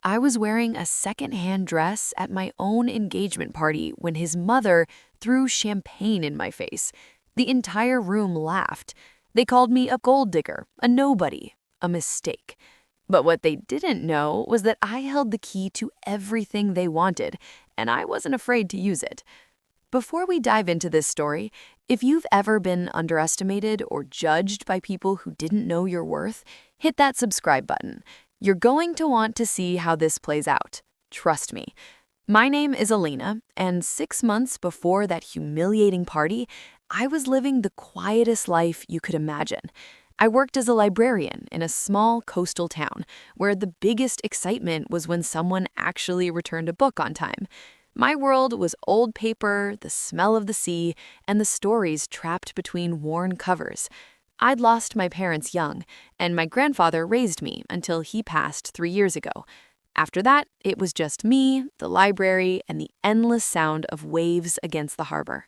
I was wearing a secondhand dress at my own engagement party when his mother threw champagne in my face. The entire room laughed. They called me a gold digger, a nobody, a mistake. But what they didn't know was that I held the key to everything they wanted, and I wasn't afraid to use it. Before we dive into this story, if you've ever been underestimated or judged by people who didn't know your worth, hit that subscribe button. You're going to want to see how this plays out. Trust me. My name is Elena, and 6 months before that humiliating party, I was living the quietest life you could imagine. I worked as a librarian in a small coastal town where the biggest excitement was when someone actually returned a book on time. My world was old paper, the smell of the sea, and the stories trapped between worn covers. I'd lost my parents young, and my grandfather raised me until he passed 3 years ago. After that, it was just me, the library, and the endless sound of waves against the harbor.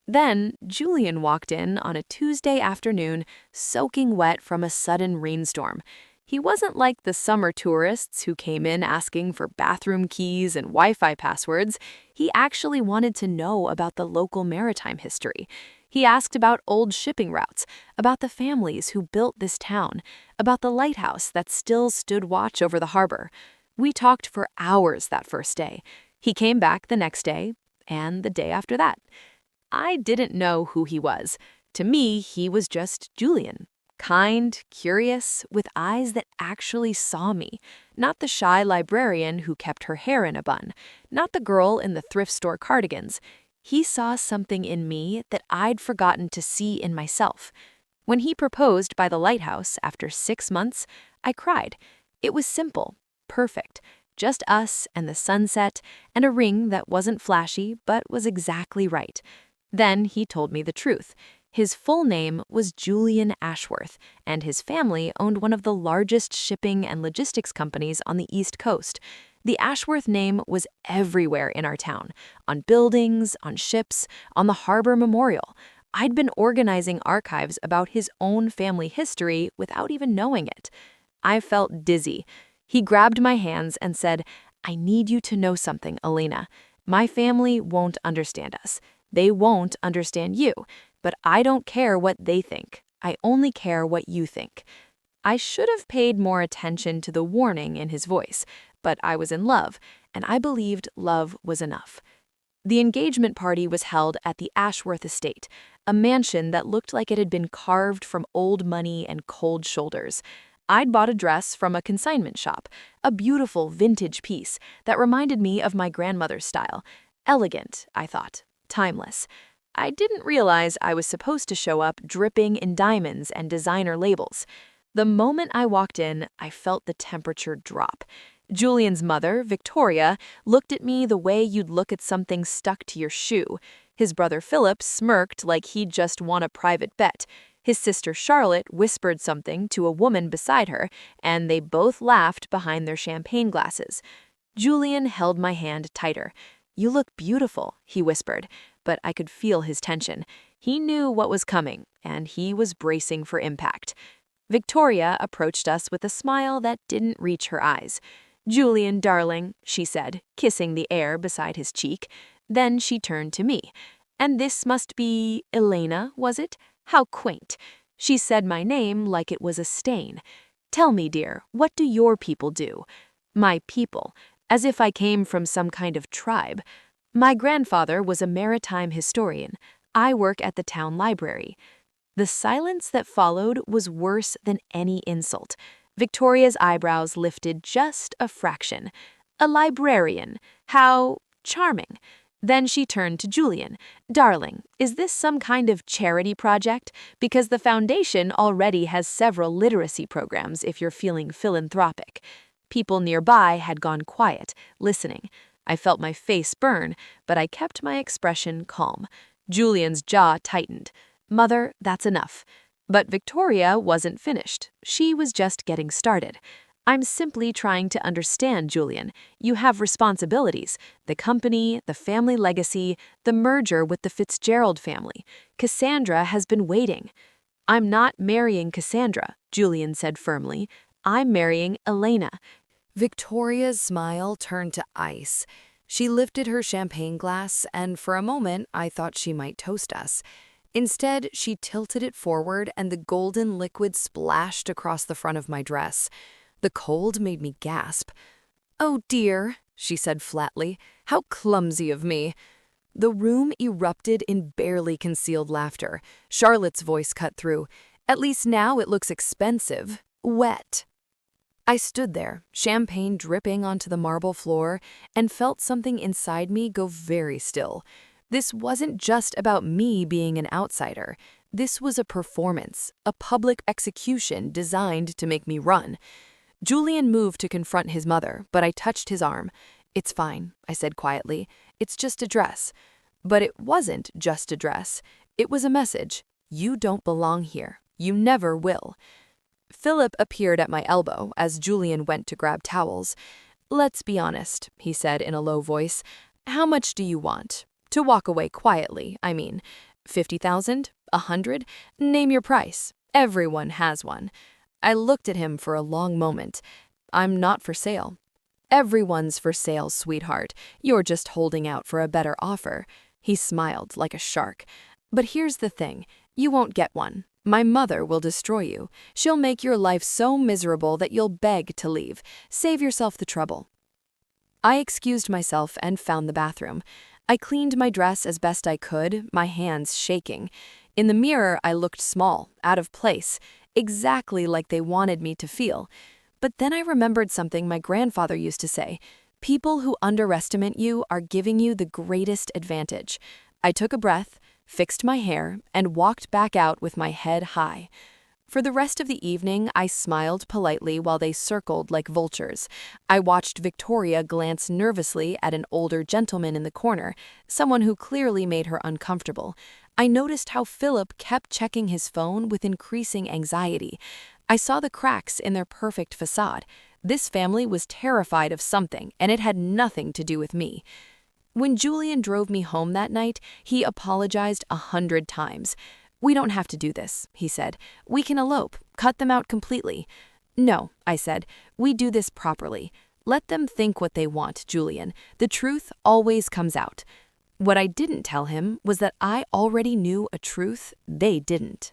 Then, Julian walked in on a Tuesday afternoon, soaking wet from a sudden rainstorm. He wasn't like the summer tourists who came in asking for bathroom keys and Wi-Fi passwords. He actually wanted to know about the local maritime history. He asked about old shipping routes, about the families who built this town, about the lighthouse that still stood watch over the harbor. We talked for hours that first day. He came back the next day, and the day after that. I didn't know who he was. To me, he was just Julian. Kind, curious, with eyes that actually saw me. Not the shy librarian who kept her hair in a bun. Not the girl in the thrift store cardigans. He saw something in me that I'd forgotten to see in myself. When he proposed by the lighthouse after 6 months, I cried. It was simple, perfect. Just us and the sunset and a ring that wasn't flashy but was exactly right. Then he told me the truth. His full name was Julian Ashworth, and his family owned one of the largest shipping and logistics companies on the East Coast. The Ashworth name was everywhere in our town, on buildings, on ships, on the harbor memorial. I'd been organizing archives about his own family history without even knowing it. I felt dizzy. He grabbed my hands and said, "I need you to know something, Elena. My family won't understand us. They won't understand you, but I don't care what they think. I only care what you think." I should have paid more attention to the warning in his voice, but I was in love, and I believed love was enough. The engagement party was held at the Ashworth estate, a mansion that looked like it had been carved from old money and cold shoulders. I'd bought a dress from a consignment shop, a beautiful vintage piece that reminded me of my grandmother's style. Elegant, I thought. Timeless. I didn't realize I was supposed to show up dripping in diamonds and designer labels. The moment I walked in, I felt the temperature drop. Julian's mother, Victoria, looked at me the way you'd look at something stuck to your shoe. His brother Philip smirked like he'd just won a private bet. His sister Charlotte whispered something to a woman beside her, and they both laughed behind their champagne glasses. Julian held my hand tighter. "You look beautiful," he whispered, but I could feel his tension. He knew what was coming, and he was bracing for impact. Victoria approached us with a smile that didn't reach her eyes. "Julian, darling," she said, kissing the air beside his cheek. Then she turned to me. "And this must be Elena, was it? How quaint." She said my name like it was a stain. "Tell me, dear, what do your people do?" My people, as if I came from some kind of tribe. My grandfather was a maritime historian. I work at the town library. The silence that followed was worse than any insult. Victoria's eyebrows lifted just a fraction. "A librarian. How charming." Then she turned to Julian. "Darling, is this some kind of charity project? Because the foundation already has several literacy programs if you're feeling philanthropic." People nearby had gone quiet, listening. I felt my face burn, but I kept my expression calm. Julian's jaw tightened. "Mother, that's enough." But Victoria wasn't finished. She was just getting started. "I'm simply trying to understand, Julian. You have responsibilities. The company, the family legacy, the merger with the Fitzgerald family. Cassandra has been waiting." "I'm not marrying Cassandra," Julian said firmly. "I'm marrying Elena." Victoria's smile turned to ice. She lifted her champagne glass, and for a moment I thought she might toast us. Instead, she tilted it forward, and the golden liquid splashed across the front of my dress. The cold made me gasp. "Oh dear," she said flatly. "How clumsy of me." The room erupted in barely concealed laughter. Charlotte's voice cut through. "At least now it looks expensive. Wet." I stood there, champagne dripping onto the marble floor, and felt something inside me go very still. This wasn't just about me being an outsider. This was a performance, a public execution designed to make me run. Julian moved to confront his mother, but I touched his arm. "It's fine," I said quietly. "It's just a dress." But it wasn't just a dress. It was a message. You don't belong here. You never will. Philip appeared at my elbow as Julian went to grab towels. "Let's be honest," he said in a low voice. "How much do you want? To walk away quietly, I mean. 50,000? 100? Name your price. Everyone has one." I looked at him for a long moment. "I'm not for sale." "Everyone's for sale, sweetheart. You're just holding out for a better offer." He smiled like a shark. "But here's the thing. You won't get one. My mother will destroy you. She'll make your life so miserable that you'll beg to leave. Save yourself the trouble." I excused myself and found the bathroom. I cleaned my dress as best I could, my hands shaking. In the mirror, I looked small, out of place, exactly like they wanted me to feel. But then I remembered something my grandfather used to say. People who underestimate you are giving you the greatest advantage. I took a breath, fixed my hair, and walked back out with my head high. For the rest of the evening, I smiled politely while they circled like vultures. I watched Victoria glance nervously at an older gentleman in the corner, someone who clearly made her uncomfortable. I noticed how Philip kept checking his phone with increasing anxiety. I saw the cracks in their perfect facade. This family was terrified of something, and it had nothing to do with me. When Julian drove me home that night, he apologized 100 times. "We don't have to do this," he said. "We can elope, cut them out completely." "No," I said. "We do this properly. Let them think what they want, Julian. The truth always comes out." What I didn't tell him was that I already knew a truth they didn't.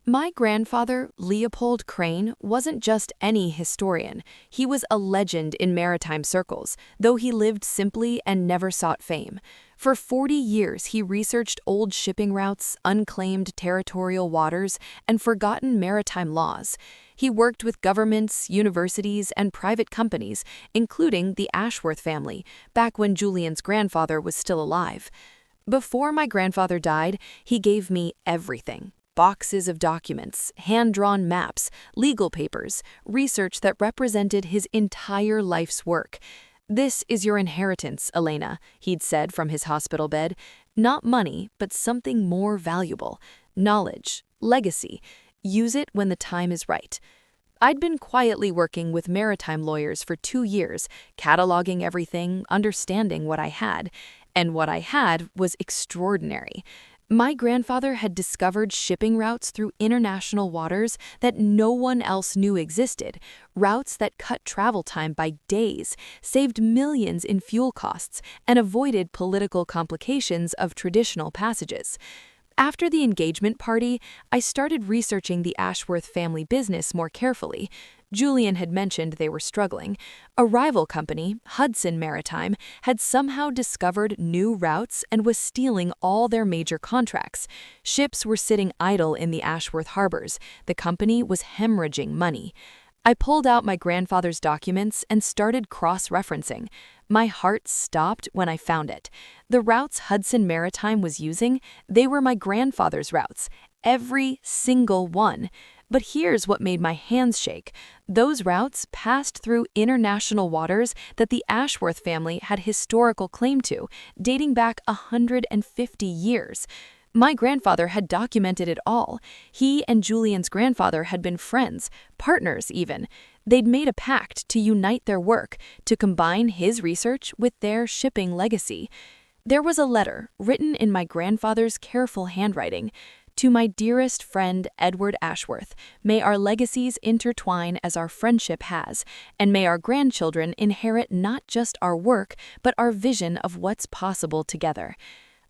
My grandfather, Leopold Crane, wasn't just any historian. He was a legend in maritime circles, though he lived simply and never sought fame. For 40 years, he researched old shipping routes, unclaimed territorial waters, and forgotten maritime laws. He worked with governments, universities, and private companies, including the Ashworth family, back when Julian's grandfather was still alive. Before my grandfather died, he gave me everything. Boxes of documents, hand-drawn maps, legal papers, research that represented his entire life's work. "This is your inheritance, Elena," he'd said from his hospital bed. "Not money, but something more valuable. Knowledge, legacy. Use it when the time is right." I'd been quietly working with maritime lawyers for 2 years, cataloging everything, understanding what I had. And what I had was extraordinary. My grandfather had discovered shipping routes through international waters that no one else knew existed, routes that cut travel time by days, saved millions in fuel costs, and avoided political complications of traditional passages. After the engagement party, I started researching the Ashworth family business more carefully. Julian had mentioned they were struggling. A rival company, Hudson Maritime, had somehow discovered new routes and was stealing all their major contracts. Ships were sitting idle in the Ashworth harbors. The company was hemorrhaging money. I pulled out my grandfather's documents and started cross-referencing. My heart stopped when I found it. The routes Hudson Maritime was using, they were my grandfather's routes. Every single one. But here's what made my hands shake. Those routes passed through international waters that the Ashworth family had historical claim to, dating back 150 years. My grandfather had documented it all. He and Julian's grandfather had been friends, partners even. They'd made a pact to unite their work, to combine his research with their shipping legacy. There was a letter, written in my grandfather's careful handwriting. To my dearest friend Edward Ashworth, may our legacies intertwine as our friendship has, and may our grandchildren inherit not just our work, but our vision of what's possible together.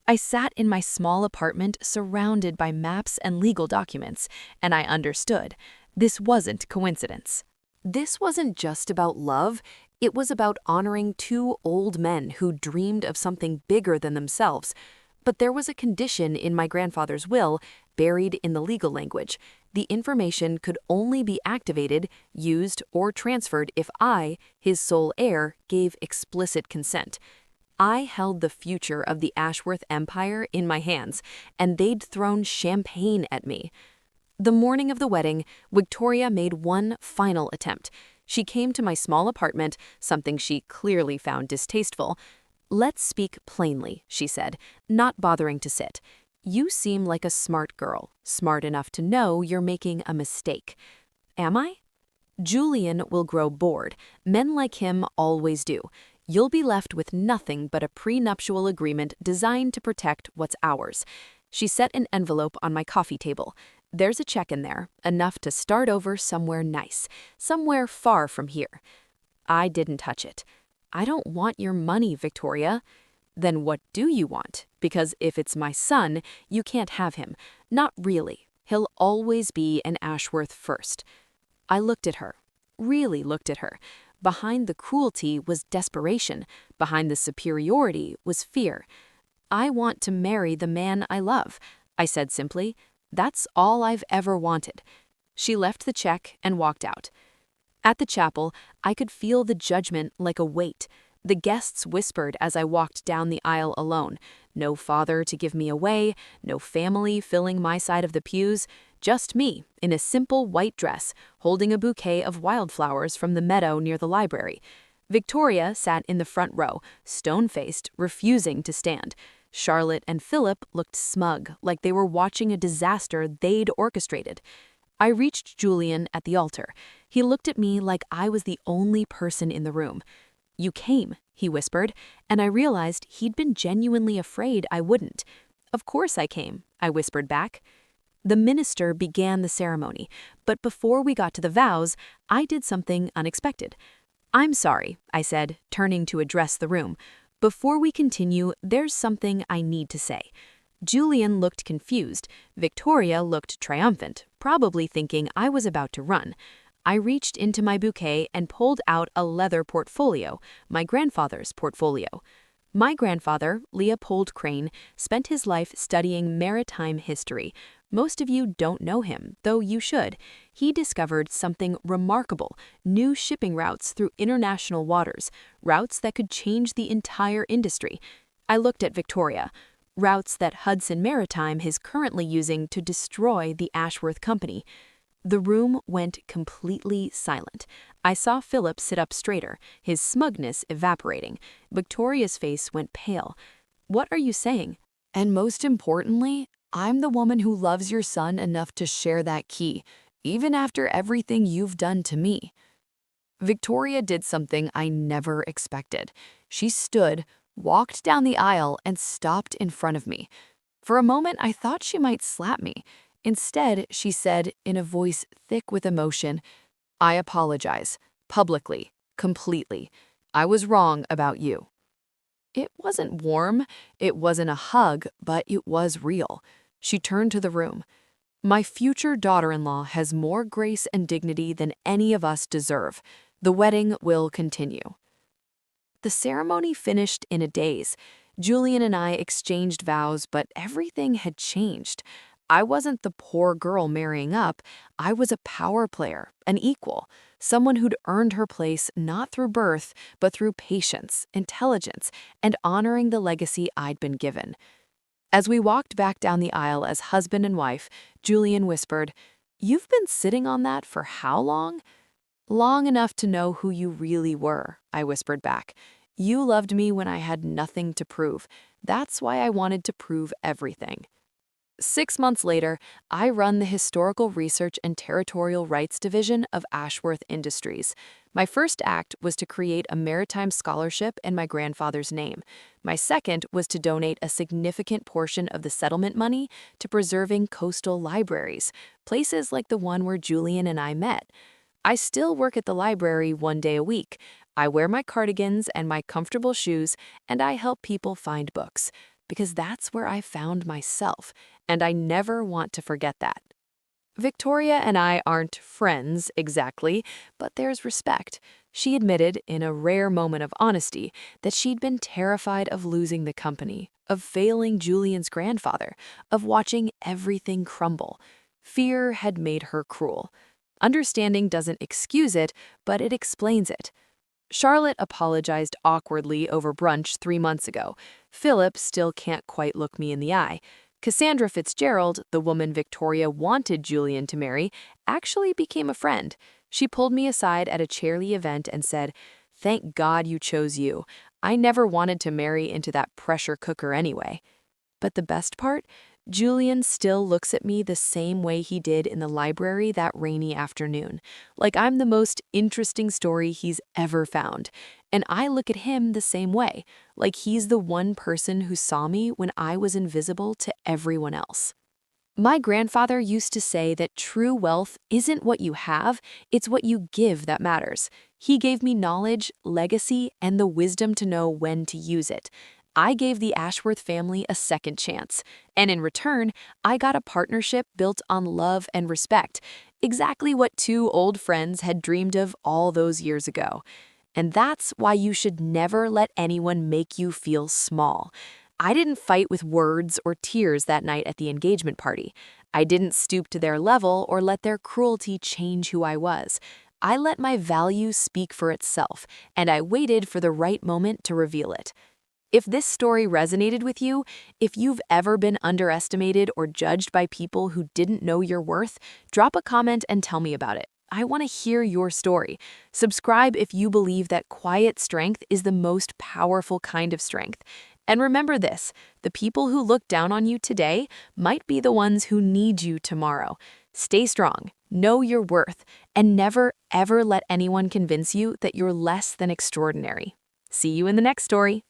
I sat in my small apartment surrounded by maps and legal documents, and I understood. This wasn't coincidence. This wasn't just about love, it was about honoring two old men who dreamed of something bigger than themselves. But there was a condition in my grandfather's will, buried in the legal language. The information could only be activated, used, or transferred if I, his sole heir, gave explicit consent. I held the future of the Ashworth Empire in my hands, and they'd thrown champagne at me. The morning of the wedding, Victoria made one final attempt. She came to my small apartment, something she clearly found distasteful. "Let's speak plainly," she said, not bothering to sit. "You seem like a smart girl, smart enough to know you're making a mistake." "Am I?" "Julian will grow bored. Men like him always do. You'll be left with nothing but a prenuptial agreement designed to protect what's ours." She set an envelope on my coffee table. "There's a check in there, enough to start over somewhere nice, somewhere far from here." I didn't touch it. "I don't want your money, Victoria." "Then what do you want? Because if it's my son, you can't have him. Not really. He'll always be an Ashworth first." I looked at her. Really looked at her. Behind the cruelty was desperation. Behind the superiority was fear. "I want to marry the man I love," I said simply. "That's all I've ever wanted." She left the check and walked out. At the chapel, I could feel the judgment like a weight. The guests whispered as I walked down the aisle alone. No father to give me away, no family filling my side of the pews, just me, in a simple white dress, holding a bouquet of wildflowers from the meadow near the library. Victoria sat in the front row, stone-faced, refusing to stand. Charlotte and Philip looked smug, like they were watching a disaster they'd orchestrated. I reached Julian at the altar. He looked at me like I was the only person in the room. "You came," he whispered, and I realized he'd been genuinely afraid I wouldn't. "Of course I came," I whispered back. The minister began the ceremony, but before we got to the vows, I did something unexpected. "I'm sorry," I said, turning to address the room. "Before we continue, there's something I need to say." Julian looked confused. Victoria looked triumphant, probably thinking I was about to run. I reached into my bouquet and pulled out a leather portfolio, my grandfather's portfolio. My grandfather, Leopold Crane, spent his life studying maritime history. Most of you don't know him, though you should. He discovered something remarkable, new shipping routes through international waters, routes that could change the entire industry. I looked at Victoria. Routes that Hudson Maritime is currently using to destroy the Ashworth Company. The room went completely silent. I saw Philip sit up straighter, his smugness evaporating. Victoria's face went pale. "What are you saying?" "And most importantly, I'm the woman who loves your son enough to share that key, even after everything you've done to me." Victoria did something I never expected. She stood, walked down the aisle, and stopped in front of me. For a moment, I thought she might slap me. Instead, she said, in a voice thick with emotion, "I apologize, publicly, completely. I was wrong about you." It wasn't warm, it wasn't a hug, but it was real. She turned to the room. "My future daughter-in-law has more grace and dignity than any of us deserve. The wedding will continue." The ceremony finished in a daze. Julian and I exchanged vows, but everything had changed. I wasn't the poor girl marrying up. I was a power player, an equal, someone who'd earned her place not through birth, but through patience, intelligence, and honoring the legacy I'd been given. As we walked back down the aisle as husband and wife, Julian whispered, "You've been sitting on that for how long?" "Long enough to know who you really were," I whispered back. "You loved me when I had nothing to prove. That's why I wanted to prove everything." 6 months later, I run the Historical Research and Territorial Rights Division of Ashworth Industries. My first act was to create a maritime scholarship in my grandfather's name. My second was to donate a significant portion of the settlement money to preserving coastal libraries, places like the one where Julian and I met. I still work at the library 1 day a week. I wear my cardigans and my comfortable shoes, and I help people find books, because that's where I found myself, and I never want to forget that. Victoria and I aren't friends exactly, but there's respect. She admitted, in a rare moment of honesty, that she'd been terrified of losing the company, of failing Julian's grandfather, of watching everything crumble. Fear had made her cruel. Understanding doesn't excuse it, but it explains it. Charlotte apologized awkwardly over brunch 3 months ago. Philip still can't quite look me in the eye. Cassandra Fitzgerald, the woman Victoria wanted Julian to marry, actually became a friend. She pulled me aside at a charity event and said, "Thank God you chose you. I never wanted to marry into that pressure cooker anyway." But the best part? Julian still looks at me the same way he did in the library that rainy afternoon, like I'm the most interesting story he's ever found. And I look at him the same way, like he's the one person who saw me when I was invisible to everyone else. My grandfather used to say that true wealth isn't what you have, it's what you give that matters. He gave me knowledge, legacy, and the wisdom to know when to use it. I gave the Ashworth family a second chance, and in return, I got a partnership built on love and respect, exactly what two old friends had dreamed of all those years ago. And that's why you should never let anyone make you feel small. I didn't fight with words or tears that night at the engagement party. I didn't stoop to their level or let their cruelty change who I was. I let my value speak for itself, and I waited for the right moment to reveal it. If this story resonated with you, if you've ever been underestimated or judged by people who didn't know your worth, drop a comment and tell me about it. I want to hear your story. Subscribe if you believe that quiet strength is the most powerful kind of strength. And remember this, the people who look down on you today might be the ones who need you tomorrow. Stay strong, know your worth, and never, ever let anyone convince you that you're less than extraordinary. See you in the next story.